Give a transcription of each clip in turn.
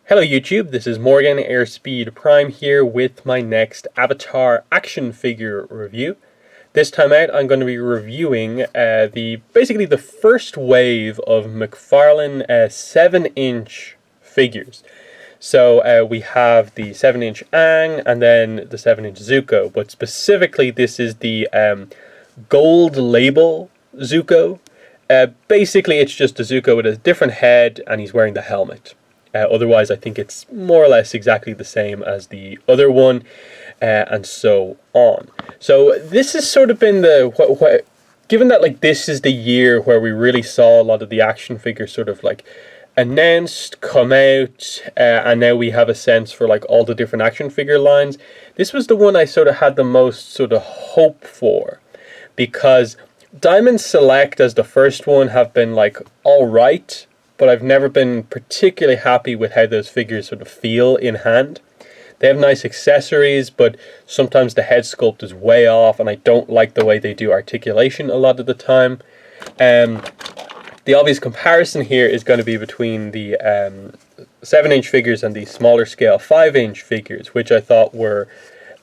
Hello YouTube, this is Morgan Airspeed Prime here with my next Avatar action figure review. This time out I'm going to be reviewing basically the first wave of McFarlane 7-inch figures. So we have the 7-inch Aang and then the 7-inch Zuko, but specifically this is the gold label Zuko. Basically it's just a Zuko with a different head and he's wearing the helmet. Otherwise, I think it's more or less exactly the same as the other one, and so on. So this has sort of been given that this is the year where we really saw a lot of the action figures sort of announced, come out, and now we have a sense for all the different action figure lines. This was the one I sort of had the most sort of hope for, because Diamond Select as the first one have been all right. But I've never been particularly happy with how those figures sort of feel in hand. They have nice accessories, but sometimes the head sculpt is way off, and I don't like the way they do articulation a lot of the time. The obvious comparison here is going to be between the 7-inch figures and the smaller scale 5-inch figures, which I thought were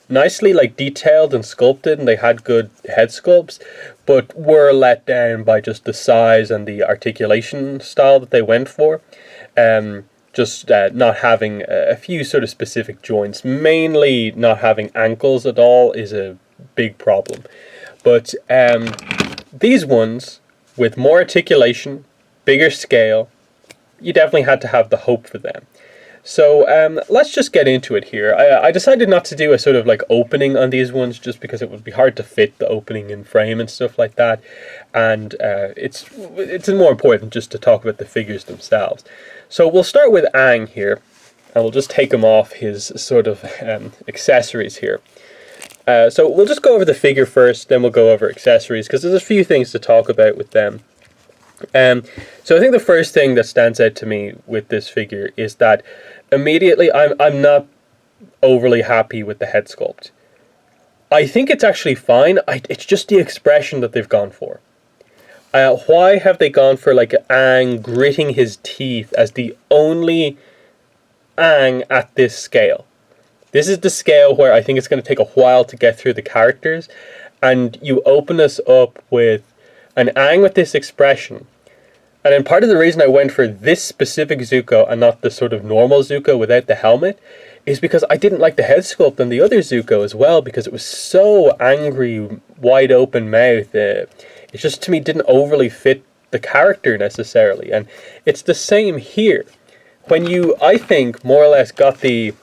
nicely detailed and sculpted, and they had good head sculpts, but were let down by just the size and the articulation style that they went for. Not having a few sort of specific joints, mainly not having ankles at all, is a big problem. But these ones with more articulation, bigger scale, you definitely had to have the hope for them. So let's just get into it here. I decided not to do a sort of opening on these ones just because it would be hard to fit the opening in frame and stuff like that. And it's more important just to talk about the figures themselves. So we'll start with Aang here, and we'll just take him off his sort of accessories here. So we'll just go over the figure first, then we'll go over accessories, because there's a few things to talk about with them. So I think the first thing that stands out to me with this figure is that immediately I'm not overly happy with the head sculpt. I think it's actually fine. It's just the expression that they've gone for. Why have they gone for Aang gritting his teeth as the only Aang at this scale? This is the scale where I think it's going to take a while to get through the characters, and you open us up with an Aang with this expression. And then part of the reason I went for this specific Zuko and not the sort of normal Zuko without the helmet is because I didn't like the head sculpt on the other Zuko as well, because it was so angry, wide open mouth. It just, to me, didn't overly fit the character necessarily. And it's the same here. When you, I think, more or less got the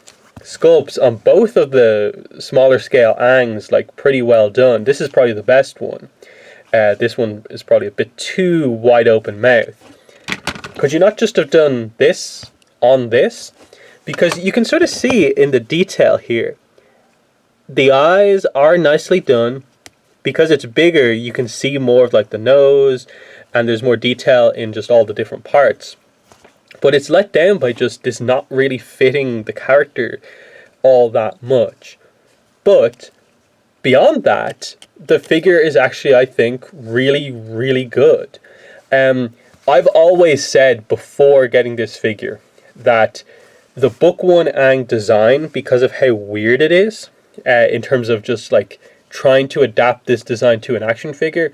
sculpts on both of the smaller scale Aangs pretty well done. This is probably the best one. This one is probably a bit too wide open mouth. Could you not just have done this on this? Because you can sort of see in the detail here, the eyes are nicely done. Because it's bigger, you can see more of the nose, and there's more detail in just all the different parts. But it's let down by just this not really fitting the character all that much. But beyond that, the figure is actually, I think, really, really good. I've always said before getting this figure that the Book 1 Aang design, because of how weird it is, in terms of just trying to adapt this design to an action figure,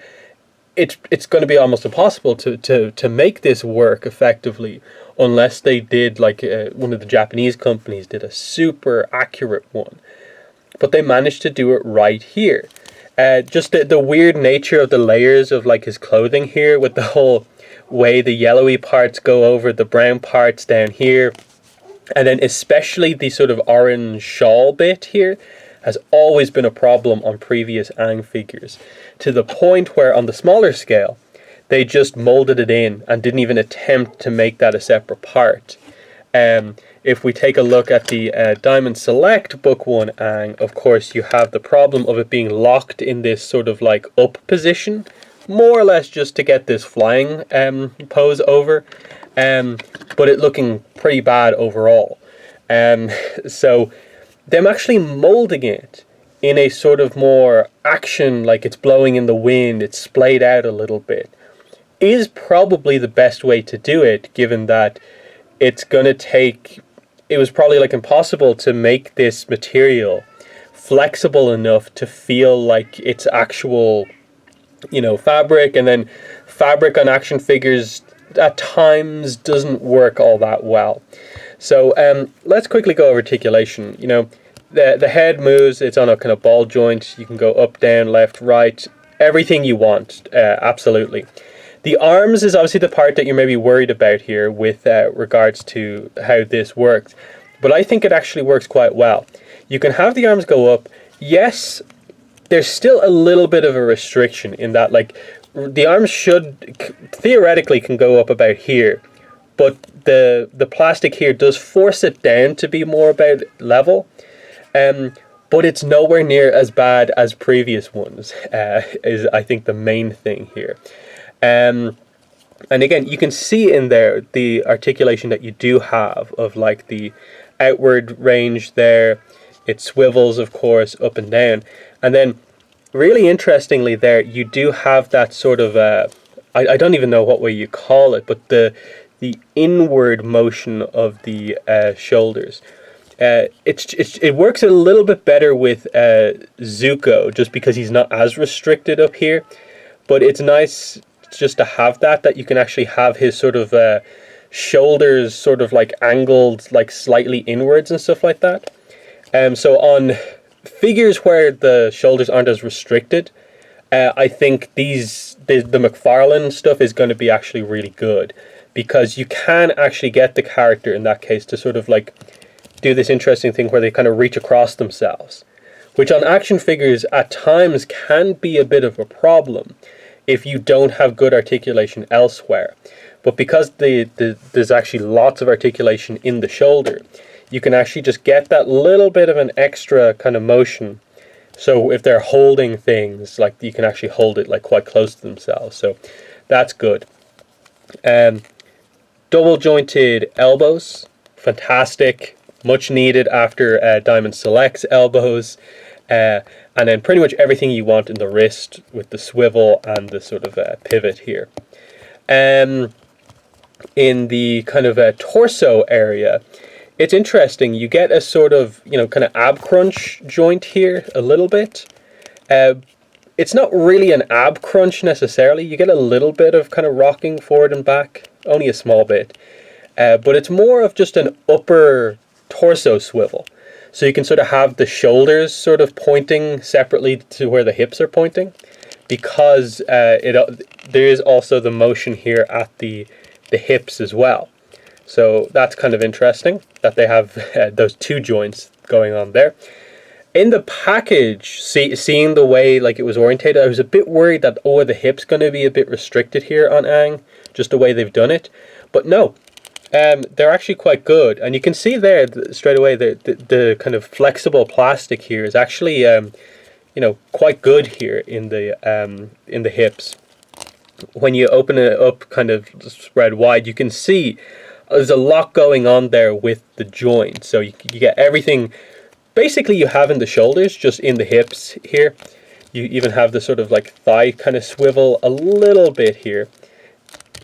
it's going to be almost impossible to make this work effectively unless they did one of the Japanese companies did a super accurate one. But they managed to do it right here. Just the weird nature of the layers of his clothing here, with the whole way the yellowy parts go over the brown parts down here, and then especially the sort of orange shawl bit here has always been a problem on previous Aang figures, to the point where on the smaller scale they just molded it in and didn't even attempt to make that a separate part. If we take a look at the Diamond Select Book 1 Aang, of course you have the problem of it being locked in this sort of up position, more or less just to get this flying pose over, but it looking pretty bad overall. So them actually molding it in a sort of more action, it's blowing in the wind, it's splayed out a little bit, is probably the best way to do it, given that it's going to take it was probably like impossible to make this material flexible enough to feel like it's actual, fabric. And then fabric on action figures at times doesn't work all that well. So let's quickly go over articulation. The head moves, it's on a kind of ball joint. You can go up, down, left, right, everything you want, absolutely. The arms is obviously the part that you're maybe worried about here with regards to how this works. But I think it actually works quite well. You can have the arms go up. Yes, there's still a little bit of a restriction in that, like, the arms theoretically can go up about here, but the plastic here does force it down to be more about level. But it's nowhere near as bad as previous ones, is I think the main thing here. And again, you can see in there the articulation that you do have of like the outward range there. It swivels, of course, up and down. And then really interestingly there, you do have that sort of, I don't even know what way you call it, but the inward motion of the shoulders. It works a little bit better with Zuko, just because he's not as restricted up here. But it's nice just to have that you can actually have his sort of shoulders sort of like angled like slightly inwards and stuff like that. So on figures where the shoulders aren't as restricted, I think the McFarlane stuff is going to be actually really good, because you can actually get the character in that case to sort of like do this interesting thing where they kind of reach across themselves, which on action figures at times can be a bit of a problem if you don't have good articulation elsewhere. But because there's actually lots of articulation in the shoulder, you can actually just get that little bit of an extra kind of motion. So if they're holding things, like, you can actually hold it like quite close to themselves. So that's good. Double jointed elbows, fantastic, much needed after Diamond Select's elbows. And then pretty much everything you want in the wrist with the swivel and the sort of pivot here. In the kind of torso area, it's interesting. You get a sort of, kind of ab crunch joint here a little bit. It's not really an ab crunch necessarily. You get a little bit of kind of rocking forward and back, only a small bit. But it's more of just an upper torso swivel. So you can sort of have the shoulders sort of pointing separately to where the hips are pointing, because there is also the motion here at the hips as well. So that's kind of interesting that they have those two joints going on there. In the package, seeing the way like it was orientated, I was a bit worried that, the hip's going to be a bit restricted here on Aang, just the way they've done it. But no, they're actually quite good. And you can see there straight away the kind of flexible plastic here is actually, quite good here in the hips. When you open it up kind of spread wide, you can see there's a lot going on there with the joint. So you get everything basically you have in the shoulders, just in the hips here. You even have the sort of like thigh kind of swivel a little bit here.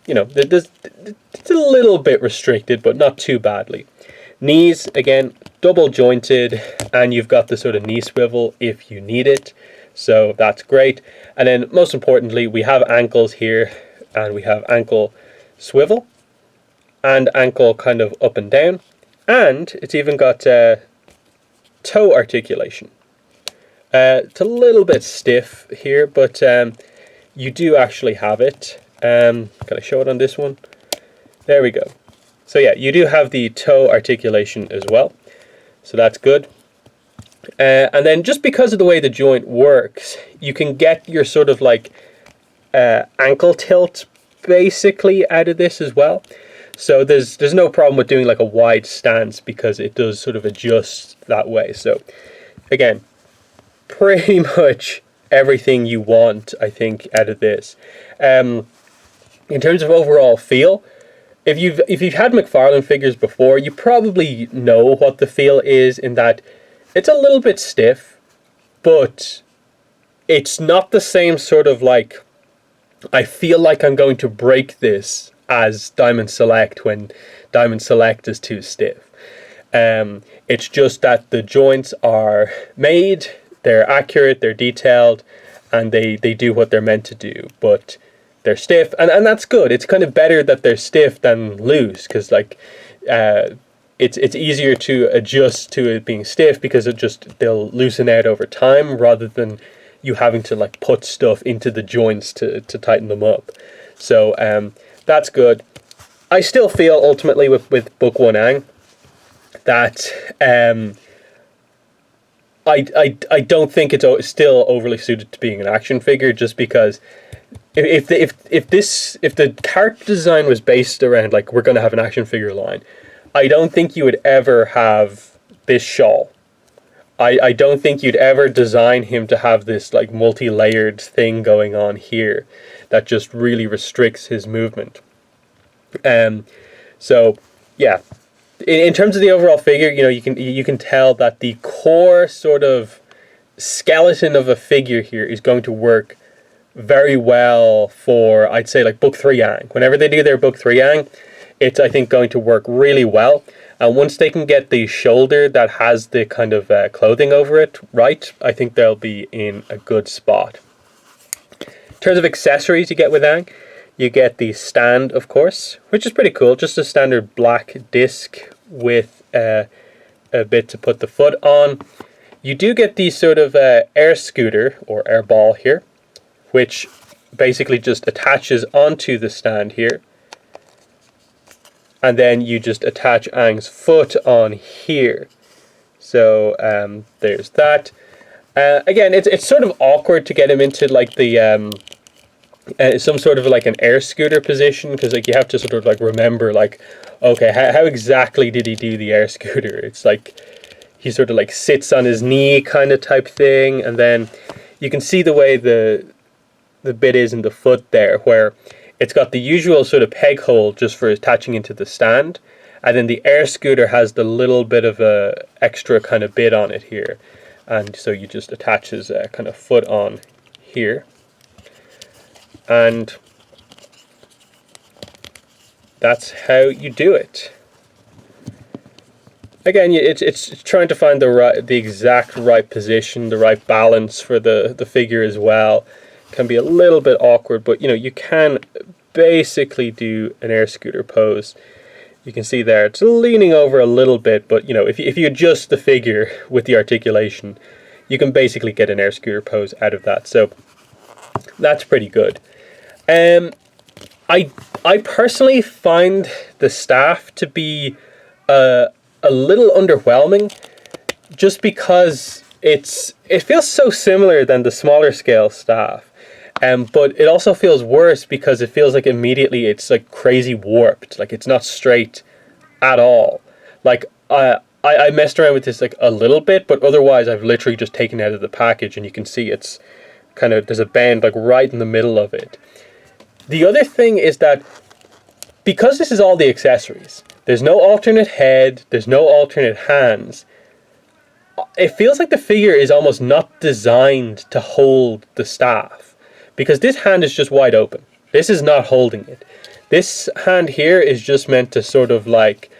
It's a little bit restricted, but not too badly. Knees, again, double jointed, and you've got the sort of knee swivel if you need it. So that's great. And then most importantly, we have ankles here, and we have ankle swivel and ankle kind of up and down. And it's even got toe articulation. It's a little bit stiff here, but you do actually have it. Can I show it on this one? There we go. So yeah, you do have the toe articulation as well. So that's good. And then just because of the way the joint works, you can get your sort of like ankle tilt basically out of this as well. So there's no problem with doing like a wide stance, because it does sort of adjust that way. So again, pretty much everything you want, I think, out of this. In terms of overall feel, if you've had McFarlane figures before, you probably know what the feel is, in that it's a little bit stiff, but it's not the same sort of like, I feel like I'm going to break this, as Diamond Select when Diamond Select is too stiff. It's just that the joints are made, they're accurate, they're detailed, and they do what they're meant to do, but they're stiff, and that's good. It's kind of better that they're stiff than loose, because like it's easier to adjust to it being stiff, because they'll loosen out over time, rather than you having to like put stuff into the joints to tighten them up. So that's good. I still feel ultimately with Book 1 Aang that I don't think it's still overly suited to being an action figure, just because if the character design was based around like, we're going to have an action figure line, I don't think you would ever have this shawl. I don't think you'd ever design him to have this like multi-layered thing going on here that just really restricts his movement. So yeah, in terms of the overall figure, you can tell that the core sort of skeleton of a figure here is going to work very well for, I'd say, like Book 3 Aang. Whenever they do their Book 3 Aang, it's, I think, going to work really well. And once they can get the shoulder that has the kind of clothing over it right, I think they'll be in a good spot. In terms of accessories you get with Aang, you get the stand, of course, which is pretty cool. Just a standard black disc with a bit to put the foot on. You do get the sort of air scooter or air ball here, which basically just attaches onto the stand here. And then you just attach Aang's foot on here. So there's that. Again, it's sort of awkward to get him into like the some sort of like an air scooter position, because like you have to sort of like remember like, okay, how exactly did he do the air scooter? It's like he sort of like sits on his knee kind of type thing, and then you can see the way the bit is in the foot there, where it's got the usual sort of peg hole just for attaching into the stand, and then the air scooter has the little bit of a extra kind of bit on it here, and so you just attach his kind of foot on here, and that's how you do it. Again, it's trying to find the exact right position, the right balance for the figure as well. Can be a little bit awkward, but you can basically do an air scooter pose. You can see there it's leaning over a little bit, but if you adjust the figure with the articulation, you can basically get an air scooter pose out of that. So that's pretty good. I personally find the staff to be a little underwhelming, just because it feels so similar than the smaller scale staff. But it also feels worse because it feels like immediately it's like crazy warped. Like it's not straight at all. Like I messed around with this like a little bit, but otherwise I've literally just taken it out of the package, and you can see it's kind of, there's a bend like right in the middle of it. The other thing is that because this is all the accessories, there's no alternate head, there's no alternate hands. It feels like the figure is almost not designed to hold the staff, because this hand is just wide open. This is not holding it. This hand here is just meant to sort of like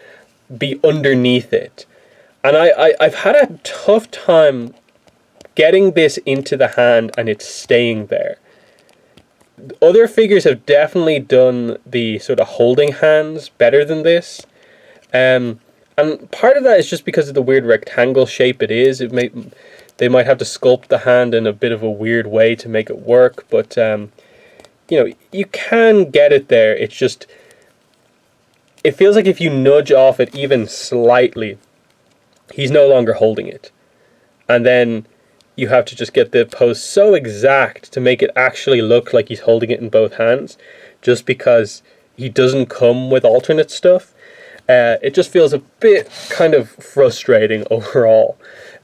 be underneath it. And I've had a tough time getting this into the hand and it's staying there. Other figures have definitely done the sort of holding hands better than this. And part of that is just because of the weird rectangle shape it is. They might have to sculpt the hand in a bit of a weird way to make it work, but you can get it there. It's just, it feels like if you nudge off it even slightly, he's no longer holding it. And then you have to just get the pose so exact to make it actually look like he's holding it in both hands, just because he doesn't come with alternate stuff. It just feels a bit kind of frustrating overall,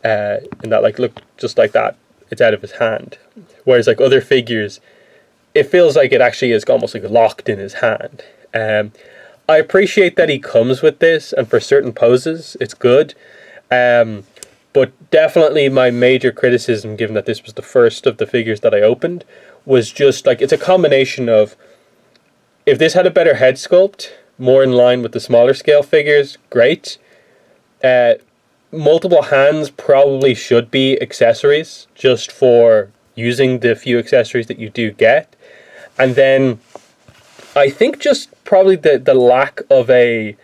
in that, like, look, just like that, it's out of his hand. Whereas like other figures, it feels like it actually is almost like locked in his hand. I appreciate that he comes with this, and for certain poses it's good. But definitely my major criticism, given that this was the first of the figures that I opened, was just like, it's a combination of, if this had a better head sculpt, more in line with the smaller scale figures, great. Multiple hands probably should be accessories, just for using the few accessories that you do get. And then I think just probably the lack of a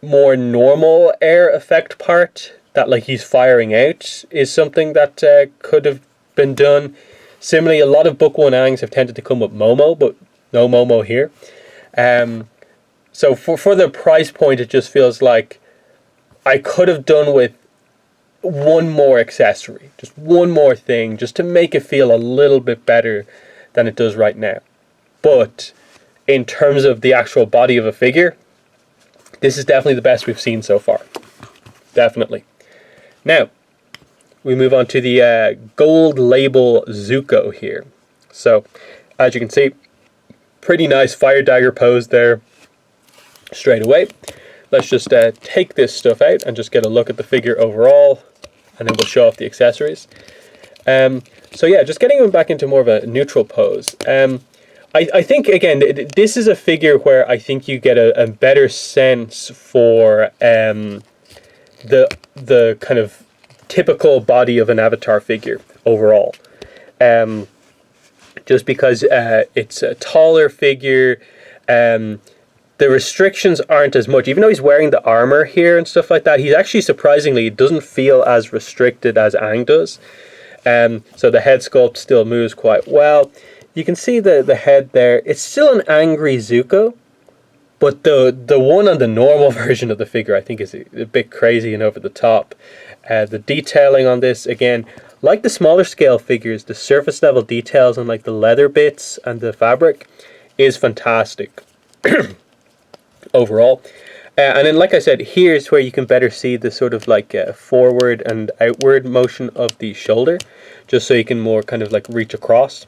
more normal air effect part that like he's firing out is something that could have been done. Similarly, a lot of book one Aangs have tended to come with Momo, but no Momo here. So for the price point, it just feels like I could have done with one more accessory, just one more thing, just to make it feel a little bit better than it does right now. But in terms of the actual body of a figure, this is definitely the best we've seen so far. Definitely. Now, we move on to the gold label Zuko here. So, as you can see, pretty nice fire dagger pose there straight away. Let's just take this stuff out and just get a look at the figure overall, and then we'll show off the accessories. So yeah, just getting him back into more of a neutral pose. I think, again, this is a figure where I think you get a better sense for the kind of typical body of an Avatar figure overall. Just because it's a taller figure, the restrictions aren't as much. Even though he's wearing the armor here and stuff like that, he's actually surprisingly doesn't feel as restricted as Aang does. So the head sculpt still moves quite well. You can see the head there. It's still an angry Zuko, but the one on the normal version of the figure I think is a bit crazy and over the top. The detailing on this, again, like the smaller scale figures, the surface level details on like the leather bits and the fabric is fantastic overall. And then, like I said, here's where you can better see the sort of like forward and outward motion of the shoulder, just so you can more kind of like reach across.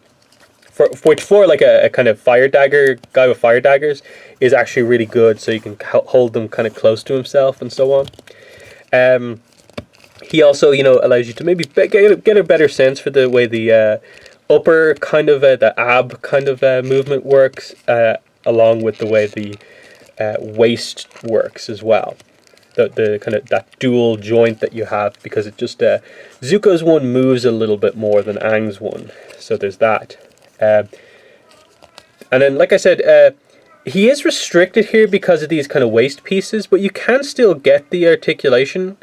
Which for like a kind of fire dagger guy with fire daggers is actually really good, so you can hold them kind of close to himself and so on. He also, allows you to maybe get a better sense for the way the upper kind of the ab kind of movement works, along with the way the waist works as well. The kind of that dual joint that you have, because it just Zuko's one moves a little bit more than Aang's one, so there's that. And then, like I said, he is restricted here because of these kind of waist pieces, but you can still get the articulation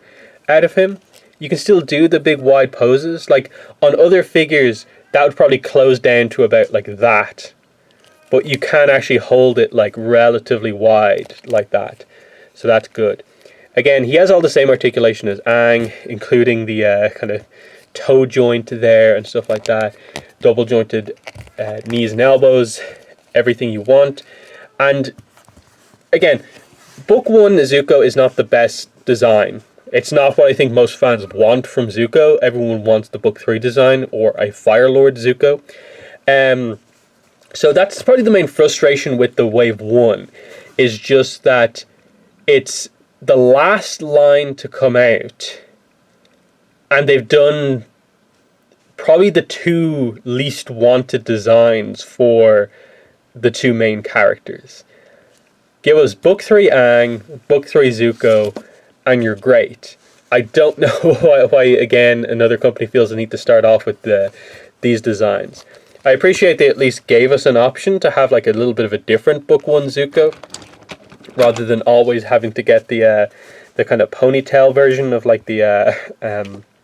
out of him. You can still do the big wide poses. Like on other figures, that would probably close down to about like that, but you can actually hold it like relatively wide like that, so that's good. Again, he has all the same articulation as Aang, including the kind of toe joint there and stuff like that, double jointed knees and elbows, everything you want. And again, book one Zuko is not the best design. It's not what I think most fans want from Zuko. Everyone wants the book 3 design or a Fire Lord Zuko. So that's probably the main frustration with the wave 1, is just that it's the last line to come out, and they've done probably the 2 least wanted designs for the 2 main characters. Give us book 3 Aang, book 3 Zuko, and you're great. I don't know why again, another company feels the need to start off with these designs. I appreciate they at least gave us an option to have like a little bit of a different book 1 Zuko, rather than always having to get the kind of ponytail version of like the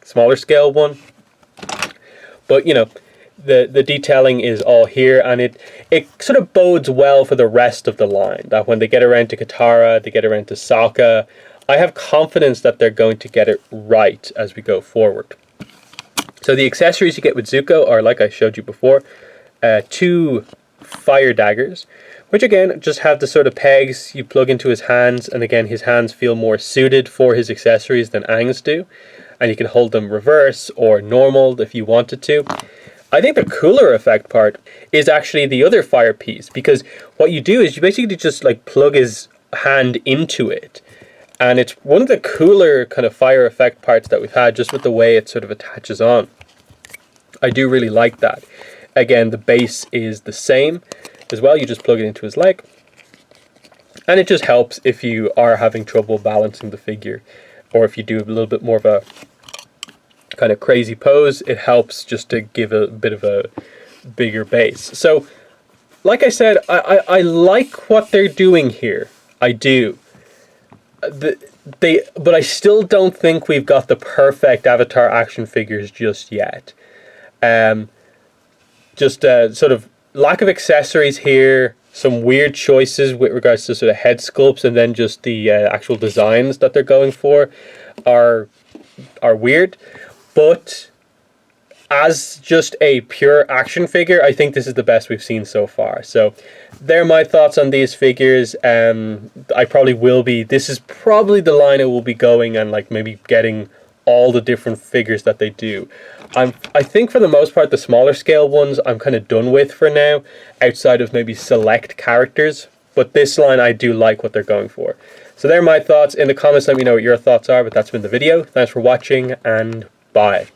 smaller scale one. But the detailing is all here, and it sort of bodes well for the rest of the line, that when they get around to Katara, they get around to Sokka, I have confidence that they're going to get it right as we go forward. So the accessories you get with Zuko are, like I showed you before, 2 fire daggers, which again just have the sort of pegs you plug into his hands, and again his hands feel more suited for his accessories than Aang's do, and you can hold them reverse or normal if you wanted to. I think the cooler effect part is actually the other fire piece, because what you do is you basically just like plug his hand into it, and it's one of the cooler kind of fire effect parts that we've had, just with the way it sort of attaches on. I do really like that. Again, the base is the same as well. You just plug it into his leg. And it just helps if you are having trouble balancing the figure, or if you do a little bit more of a kind of crazy pose, it helps just to give a bit of a bigger base. So, like I said, I like what they're doing here. I do. But I still don't think we've got the perfect Avatar action figures just yet. Just sort of lack of accessories here, some weird choices with regards to sort of head sculpts, and then just the actual designs that they're going for are weird. But as just a pure action figure, I think this is the best we've seen so far. So they're my thoughts on these figures. I probably will be, this is probably the line I will be going and like maybe getting all the different figures that they do. I think for the most part, the smaller scale ones I'm kind of done with for now, outside of maybe select characters. But this line, I do like what they're going for. So they're my thoughts. In the comments, let me know what your thoughts are. But that's been the video. Thanks for watching, and bye.